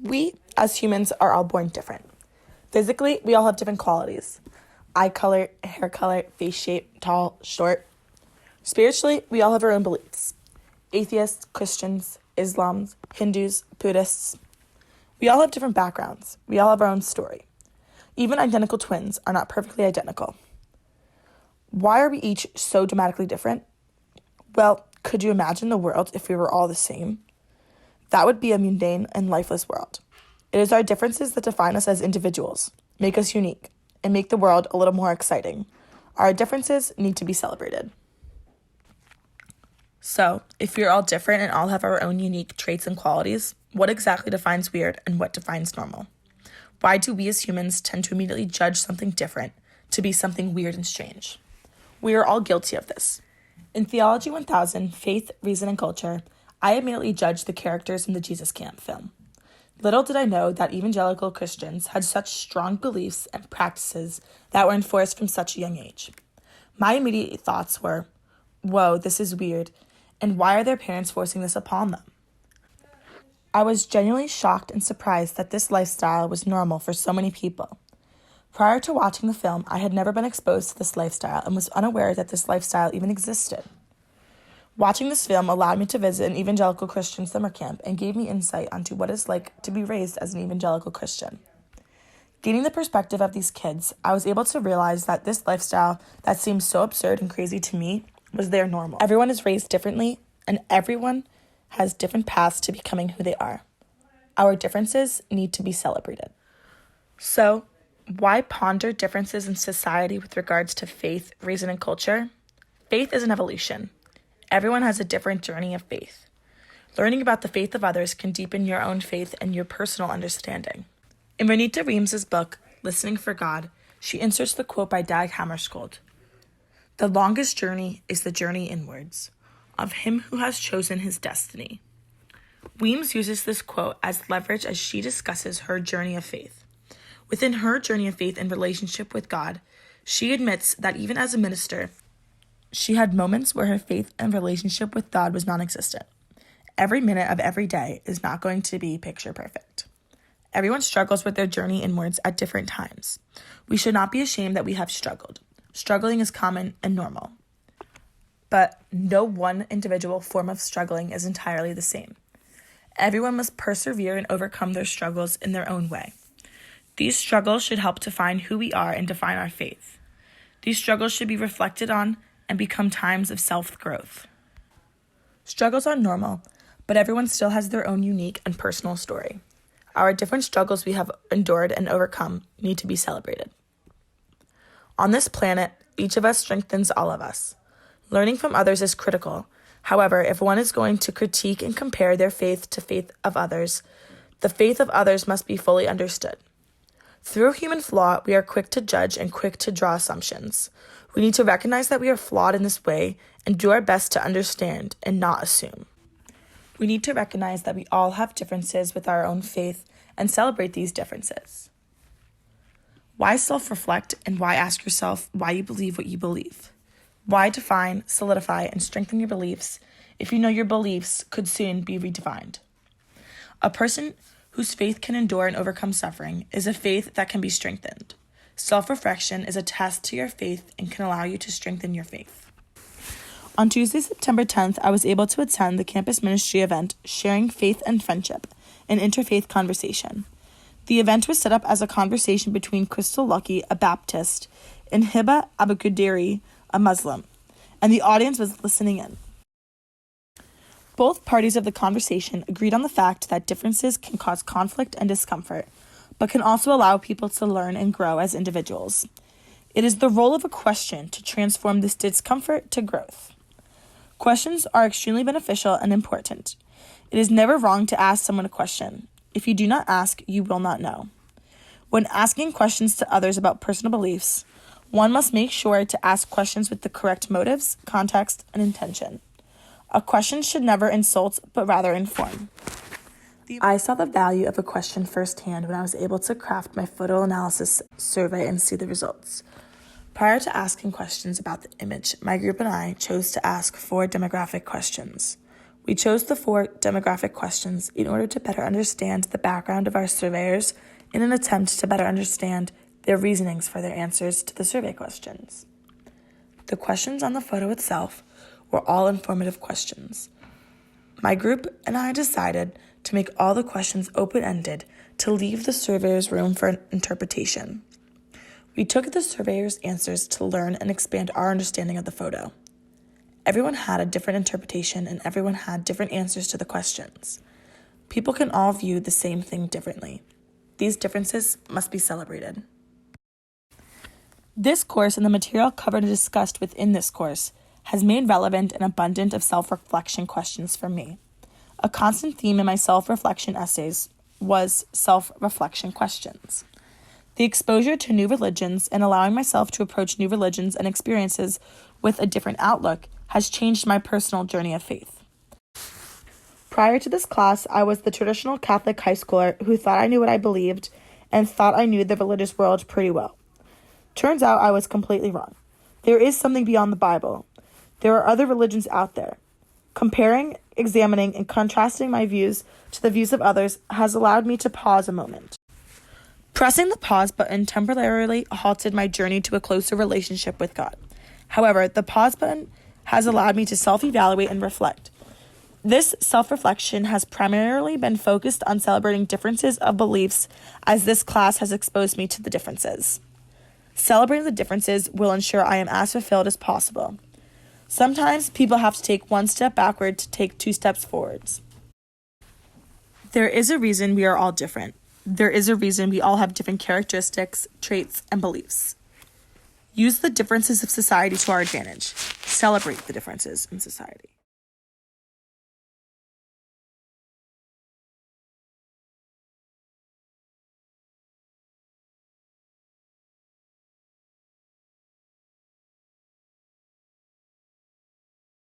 We, as humans, are all born different. Physically, we all have different qualities. Eye color, hair color, face shape, tall, short. Spiritually, we all have our own beliefs. Atheists, Christians, Islams, Hindus, Buddhists. We all have different backgrounds. We all have our own story. Even identical twins are not perfectly identical. Why are we each so dramatically different? Well, could you imagine the world if we were all the same? That would be a mundane and lifeless world. It is our differences that define us as individuals, make us unique, and make the world a little more exciting. Our differences need to be celebrated. So, if we're all different and all have our own unique traits and qualities, what exactly defines weird and what defines normal? Why do we as humans tend to immediately judge something different to be something weird and strange? We are all guilty of this. In Theology 1000, Faith, Reason, and Culture, I immediately judged the characters in the Jesus Camp film. Little did I know that evangelical Christians had such strong beliefs and practices that were enforced from such a young age. My immediate thoughts were, whoa, this is weird, and why are their parents forcing this upon them? I was genuinely shocked and surprised that this lifestyle was normal for so many people. Prior to watching the film, I had never been exposed to this lifestyle and was unaware that this lifestyle even existed. Watching this film allowed me to visit an evangelical Christian summer camp and gave me insight onto what it's like to be raised as an evangelical Christian. Gaining the perspective of these kids, I was able to realize that this lifestyle that seemed so absurd and crazy to me was their normal. Everyone is raised differently, and everyone has different paths to becoming who they are. Our differences need to be celebrated. So, why ponder differences in society with regards to faith, reason, and culture? Faith is an evolution. Everyone has a different journey of faith. Learning about the faith of others can deepen your own faith and your personal understanding. In Renita Reams's book, Listening for God, she inserts the quote by Dag Hammarskjöld. "The longest journey is the journey inwards, of him who has chosen his destiny." Weems uses this quote as leverage as she discusses her journey of faith. Within her journey of faith and relationship with God, she admits that even as a minister, she had moments where her faith and relationship with God was non-existent. Every minute of every day is not going to be picture perfect. Everyone struggles with their journey inwards at different times. We should not be ashamed that we have struggled. Struggling is common and normal. But no one individual form of struggling is entirely the same. Everyone must persevere and overcome their struggles in their own way. These struggles should help define who we are and define our faith. These struggles should be reflected on and become times of self-growth. Struggles are normal, but everyone still has their own unique and personal story. Our different struggles we have endured and overcome need to be celebrated. On this planet, each of us strengthens all of us. Learning from others is critical. However, if one is going to critique and compare their faith to faith of others, the faith of others must be fully understood. Through human flaw, we are quick to judge and quick to draw assumptions. We need to recognize that we are flawed in this way and do our best to understand and not assume. We need to recognize that we all have differences with our own faith and celebrate these differences. Why self-reflect and why ask yourself why you believe what you believe? Why define, solidify, and strengthen your beliefs if you know your beliefs could soon be redefined? A person whose faith can endure and overcome suffering is a faith that can be strengthened. Self-reflection is a test to your faith and can allow you to strengthen your faith. On Tuesday, September 10th, I was able to attend the campus ministry event, Sharing Faith and Friendship, an interfaith conversation. The event was set up as a conversation between Crystal Lucky, a Baptist, and Hiba Abukadiri, a Muslim, and the audience was listening in. Both parties of the conversation agreed on the fact that differences can cause conflict and discomfort, but can also allow people to learn and grow as individuals. It is the role of a question to transform this discomfort to growth. Questions are extremely beneficial and important. It is never wrong to ask someone a question. If you do not ask, you will not know. When asking questions to others about personal beliefs, one must make sure to ask questions with the correct motives, context, and intention. A question should never insult, but rather inform. I saw the value of a question firsthand when I was able to craft my photo analysis survey and see the results. Prior to asking questions about the image, my group and I chose to ask 4 demographic questions. We chose the 4 demographic questions in order to better understand the background of our surveyors in an attempt to better understand their reasonings for their answers to the survey questions. The questions on the photo itself were all informative questions. My group and I decided to make all the questions open-ended to leave the surveyors room for interpretation. We took the surveyors' answers to learn and expand our understanding of the photo. Everyone had a different interpretation and everyone had different answers to the questions. People can all view the same thing differently. These differences must be celebrated. This course and the material covered and discussed within this course has made relevant and abundant of self-reflection questions for me. A constant theme in my self-reflection essays was self-reflection questions. The exposure to new religions and allowing myself to approach new religions and experiences with a different outlook has changed my personal journey of faith. Prior to this class, I was the traditional Catholic high schooler who thought I knew what I believed and thought I knew the religious world pretty well. Turns out I was completely wrong. There is something beyond the Bible. There are other religions out there. Comparing, examining, and contrasting my views to the views of others has allowed me to pause a moment. Pressing the pause button temporarily halted my journey to a closer relationship with God. However, the pause button has allowed me to self-evaluate and reflect. This self-reflection has primarily been focused on celebrating differences of beliefs, as this class has exposed me to the differences. Celebrating the differences will ensure I am as fulfilled as possible. Sometimes people have to take 1 step backward to take 2 steps forwards. There is a reason we are all different. There is a reason we all have different characteristics, traits, and beliefs. Use the differences of society to our advantage. Celebrate the differences in society.